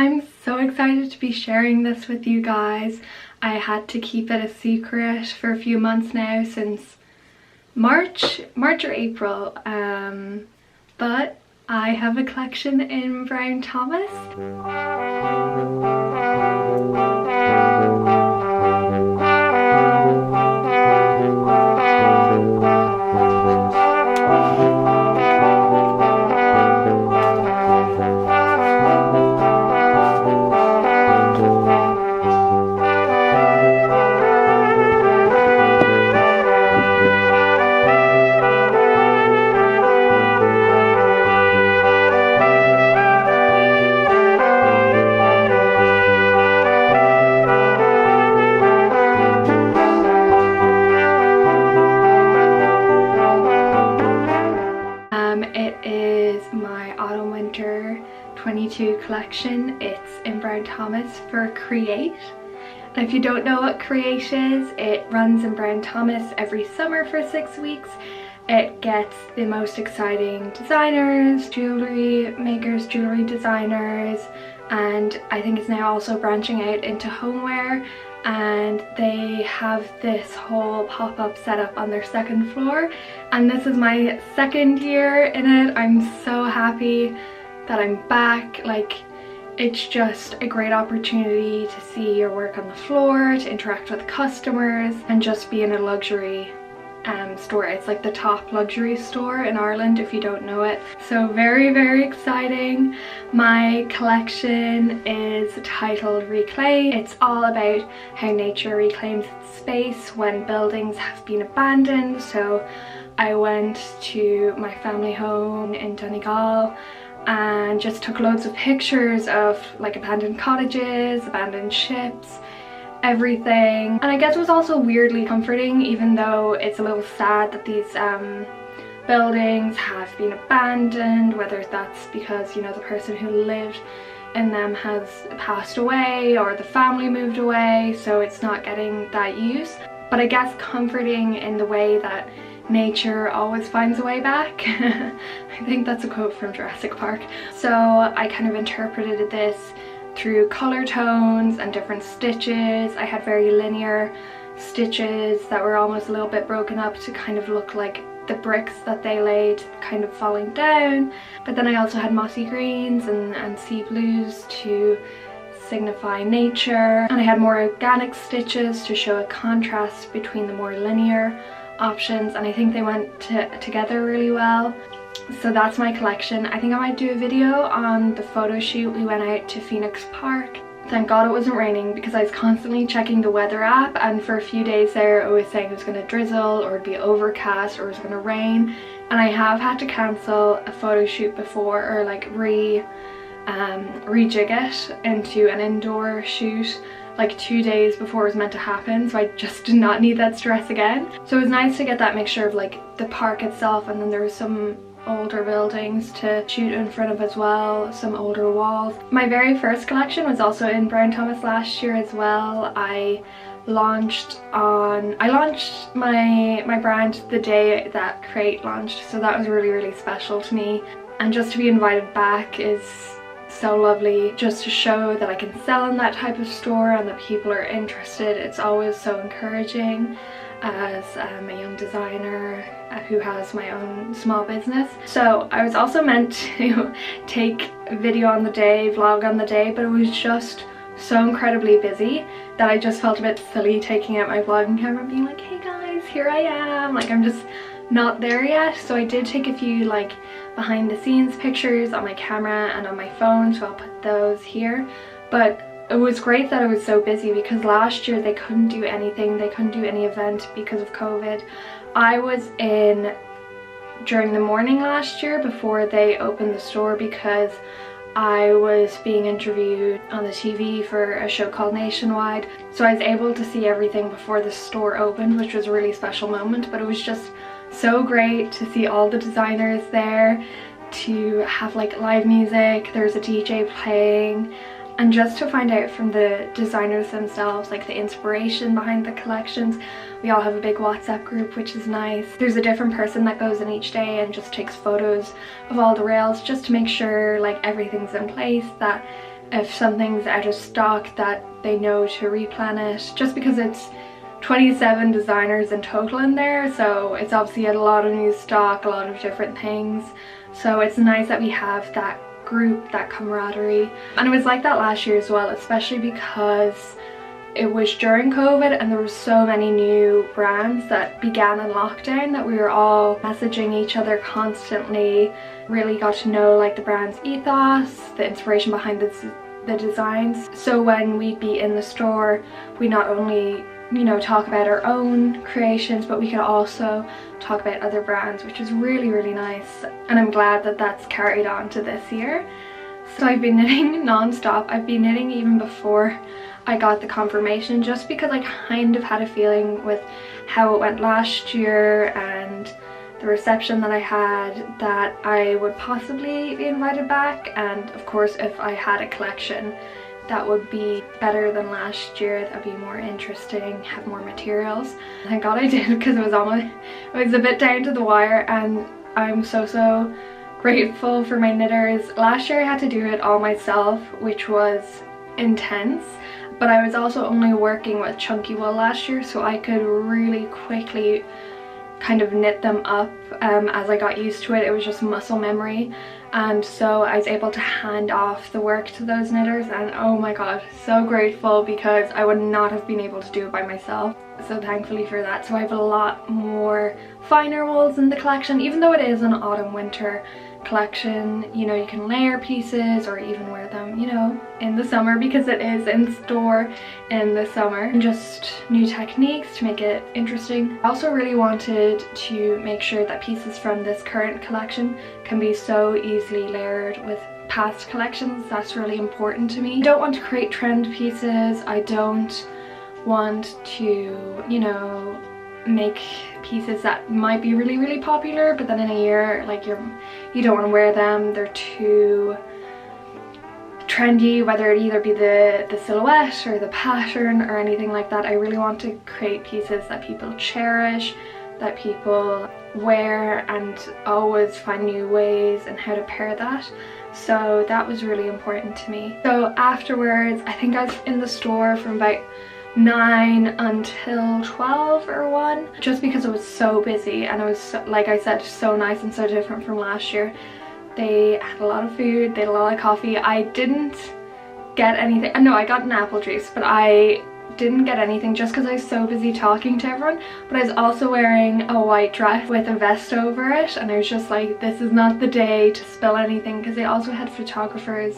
I'm so excited to be sharing this with you guys. I had to keep it a secret for a few months now, since March or April, but I have a collection in Brown Thomas. It is my Autumn Winter 22 collection. It's in Brown Thomas for Create. And if you don't know what Create is, it runs in Brown Thomas every summer for 6 weeks. It gets the most exciting designers, jewellery makers, jewellery designers, and I think it's now also branching out into homeware. And they have this whole pop-up setup on their second floor, and this is my second year in it. I'm so happy that I'm back. Like, it's just a great opportunity to see your work on the floor, to interact with customers, and just be in a luxury store. It's like the top luxury store in Ireland if you don't know it. So very exciting. My collection is titled Reclaim. It's all about how nature reclaims its space when buildings have been abandoned. So I went to my family home in Donegal and just took loads of pictures of like abandoned cottages, abandoned ships, everything. And I guess it was also weirdly comforting, even though it's a little sad that these buildings have been abandoned, whether that's because, you know, the person who lived in them has passed away or the family moved away, so it's not getting that use. But I guess comforting in the way that nature always finds a way back. I think that's a quote from Jurassic Park. So I kind of interpreted this through color tones and different stitches. I had very linear stitches that were almost a little bit broken up to kind of look like the bricks that they laid kind of falling down. But then I also had mossy greens and sea blues to signify nature. And I had more organic stitches to show a contrast between the more linear options, and I think they went together really well. So that's my collection. I think I might do a video on the photo shoot. We went out to Phoenix Park. Thank God it wasn't raining, because I was constantly checking the weather app, and for a few days there it was saying it was going to drizzle or it'd be overcast or it was going to rain. And I have had to cancel a photo shoot before, or like rejig it into an indoor shoot like 2 days before it was meant to happen, so I just did not need that stress again. So it was nice to get that mixture of like the park itself, and then there was some older buildings to shoot in front of as well, some older walls. My very first collection was also in Brown Thomas last year as well. I launched my brand the day that Create launched, so that was really special to me. And just to be invited back is so lovely, just to show that I can sell in that type of store and that people are interested. It's always so encouraging as a young designer who has my own small business. So I was also meant to take a video on the day, vlog on the day, but it was just so incredibly busy that I just felt a bit silly taking out my vlogging camera and being like, hey guys, here I am. Like, I'm just not there yet. So I did take a few like behind the scenes pictures on my camera and on my phone, so I'll put those here. But it was great that I was so busy, because last year they couldn't do anything, they couldn't do any event because of COVID. I was in during the morning last year before they opened the store, because I was being interviewed on the TV for a show called Nationwide, so I was able to see everything before the store opened, which was a really special moment. But it was just so great to see all the designers there, to have like live music, there's a DJ playing, And just to find out from the designers themselves, like the inspiration behind the collections, we all have a big WhatsApp group, which is nice. There's a different person that goes in each day and just takes photos of all the rails just to make sure like everything's in place, that if something's out of stock that they know to replenish, just because it's 27 designers in total in there, so it's obviously a lot of new stock, a lot of different things. So it's nice that we have that group, that camaraderie. And it was like that last year as well, especially because it was during COVID and there were so many new brands that began in lockdown that we were all messaging each other constantly. Really got to know like the brand's ethos, the inspiration behind the designs. So when we'd be in the store, we not only, you know, talk about our own creations, but we could also talk about other brands, which is really, really nice. And I'm glad that that's carried on to this year. So I've been knitting non-stop. I've been knitting even before I got the confirmation, just because I kind of had a feeling with how it went last year and the reception that I had that I would possibly be invited back. And of course, if I had a collection that would be better than last year, that would be more interesting, have more materials. Thank God I did, because it was a bit down to the wire, and I'm so grateful for my knitters. Last year I had to do it all myself, which was intense, but I was also only working with chunky wool last year, so I could really quickly kind of knit them up as I got used to it. It was just muscle memory, and so I was able to hand off the work to those knitters, and oh my god, so grateful, because I would not have been able to do it by myself. So thankfully for that. So I have a lot more finer wools in the collection, even though it is an autumn winter collection. You know, you can layer pieces or even wear them, you know, in the summer, because it is in store in the summer. And just new techniques to make it interesting. I also really wanted to make sure that pieces from this current collection can be so easily layered with past collections. That's really important to me. I don't want to create trend pieces. I don't want to, you know, make pieces that might be really popular, but then in a year like you don't want to wear them, they're too trendy, whether it either be the silhouette or the pattern or anything like that. I really want to create pieces that people cherish, that people wear, and always find new ways and how to pair that. So that was really important to me. So afterwards, I think I was in the store from about 9 until 12 or 1, just because it was so busy, and it was so, like I said, so nice and so different from last year. They had a lot of food, they had a lot of coffee. I didn't get anything. No, I got an apple juice, but I didn't get anything just because I was so busy talking to everyone. But I was also wearing a white dress with a vest over it, and I was just like, this is not the day to spill anything, because they also had photographers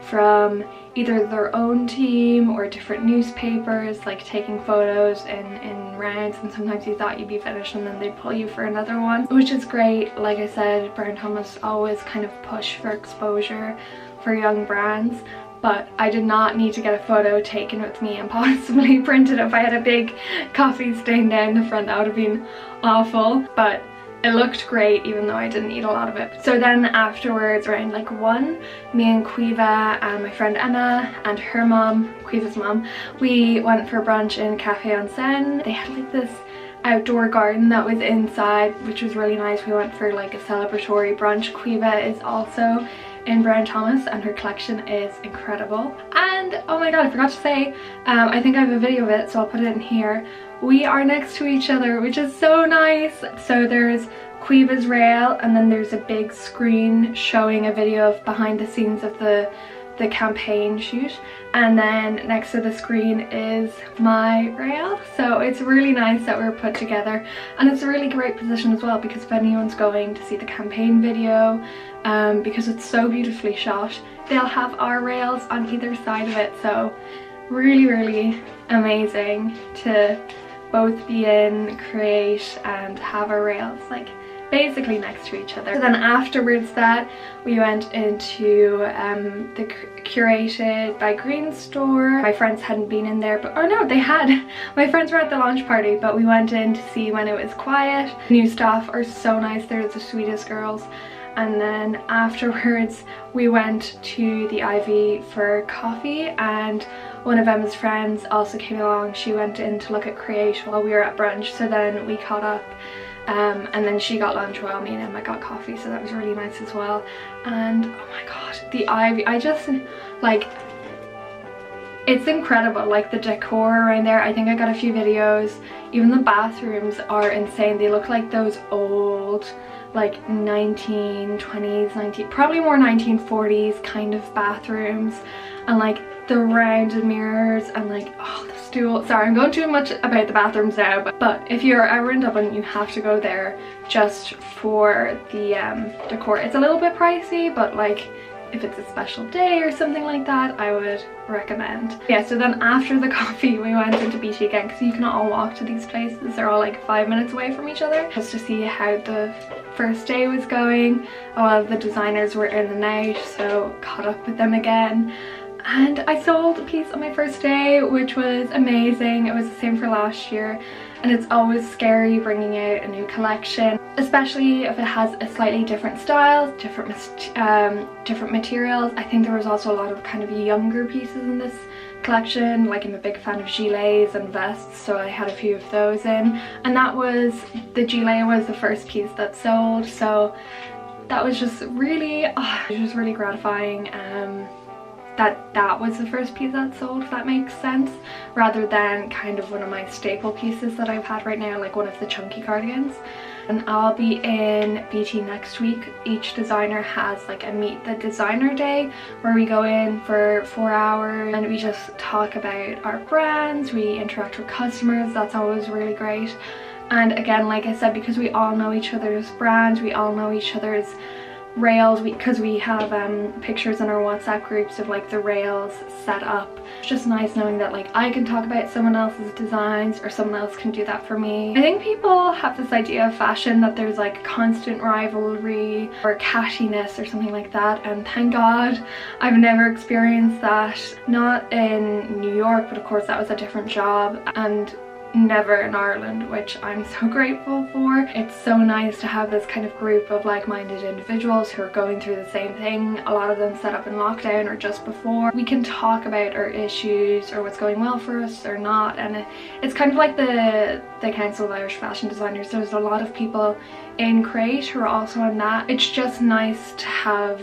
from either their own team or different newspapers, like taking photos in rounds, and sometimes you thought you'd be finished and then they'd pull you for another one, which is great. Like I said, Brown Thomas always kind of push for exposure for young brands, but I did not need to get a photo taken with me and possibly printed. If I had a big coffee stain down the front, that would have been awful, but it looked great even though I didn't eat a lot of it. So then afterwards, around like 1, me and Quiva and my friend Emma and her mom, Quiva's mom, we went for brunch in Cafe on Seine. They had like this outdoor garden that was inside, which was really nice. We went for like a celebratory brunch. Quiva is also in Brown Thomas and her collection is incredible. And oh my god, I forgot to say, I think I have a video of it, so I'll put it in here. We are next to each other, which is so nice. So there's Quiva's rail, and then there's a big screen showing a video of behind the scenes of the campaign shoot, and then next to the screen is my rail. So it's really nice that we're put together, and it's a really great position as well, because if anyone's going to see the campaign video, because it's so beautifully shot, they'll have our rails on either side of it. So really amazing to both be in, create, and have our rails like basically next to each other. So then afterwards that, we went into the Curated by Green store. My friends hadn't been in there, but oh no, they had. My friends were at the launch party, but we went in to see when it was quiet. New staff are so nice, they're the sweetest girls. and then afterwards we went to the Ivy for coffee, and one of Emma's friends also came along. She went in to look at Create while we were at brunch, so then we caught up. And then she got lunch while me and Emma got coffee, so that was really nice as well. And oh my god, the Ivy, I just like, it's incredible, like the decor around there. I think I got a few videos. Even the bathrooms are insane. They look like those old like 1920s, probably more 1940s kind of bathrooms, and like the rounded mirrors and like, oh, the stool. Sorry, I'm going too much about the bathrooms now, but if you're ever in Dublin, you have to go there just for the decor. It's a little bit pricey, but like if it's a special day or something like that, I would recommend. Yeah, so then after the coffee we went into BT again, because you can all walk to these places. They're all like 5 minutes away from each other, just to see how the first day was going. A lot of the designers were in and out, so caught up with them again. And I sold a piece on my first day, which was amazing. It was the same for last year, and it's always scary bringing out a new collection, especially if it has a slightly different style, different materials. I think there was also a lot of kind of younger pieces in this collection. Like, I'm a big fan of gilets and vests, so I had a few of those in, and that was, the gilet was the first piece that sold, so that was just really, it was just really gratifying. That was the first piece that sold, if that makes sense, rather than kind of one of my staple pieces that I've had right now, like one of the chunky cardigans. And I'll be in BT next week. Each designer has like a meet the designer day where we go in for 4 hours and we just talk about our brands, we interact with customers. That's always really great. And again, like I said, because we all know each other's brands, we all know each other's rails, because we have pictures in our WhatsApp groups of like the rails set up. It's just nice knowing that like I can talk about someone else's designs or someone else can do that for me. I think people have this idea of fashion that there's like constant rivalry or cattiness or something like that, and thank God I've never experienced that. Not in New York, but of course that was a different job, and never in Ireland, which I'm so grateful for. It's so nice to have this kind of group of like-minded individuals who are going through the same thing. A lot of them set up in lockdown or just before. We can talk about our issues or what's going well for us or not, and it's kind of like the Council of Irish Fashion Designers. There's a lot of people in Create who are also on that. It's just nice to have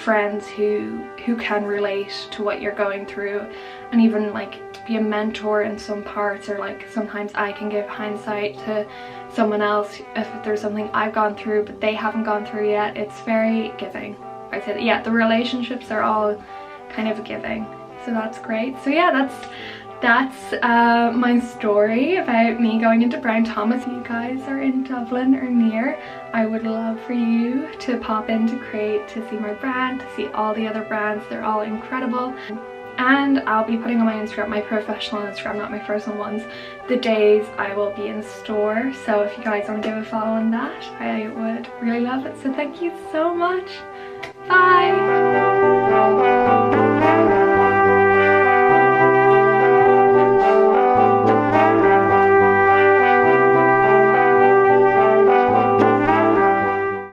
friends who can relate to what you're going through, and even like be a mentor in some parts, or like sometimes I can give hindsight to someone else if there's something I've gone through but they haven't gone through yet. It's very giving. I say that, yeah, the relationships are all kind of giving, so that's great. So yeah, that's my story about me going into Brown Thomas. If you guys are in Dublin or near, I would love for you to pop in to Create to see my brand, to see all the other brands. They're all incredible. And I'll be putting on my Instagram, my professional Instagram, not my personal ones, the days I will be in store. So if you guys want to give a follow on that, I would really love it. So thank you so much.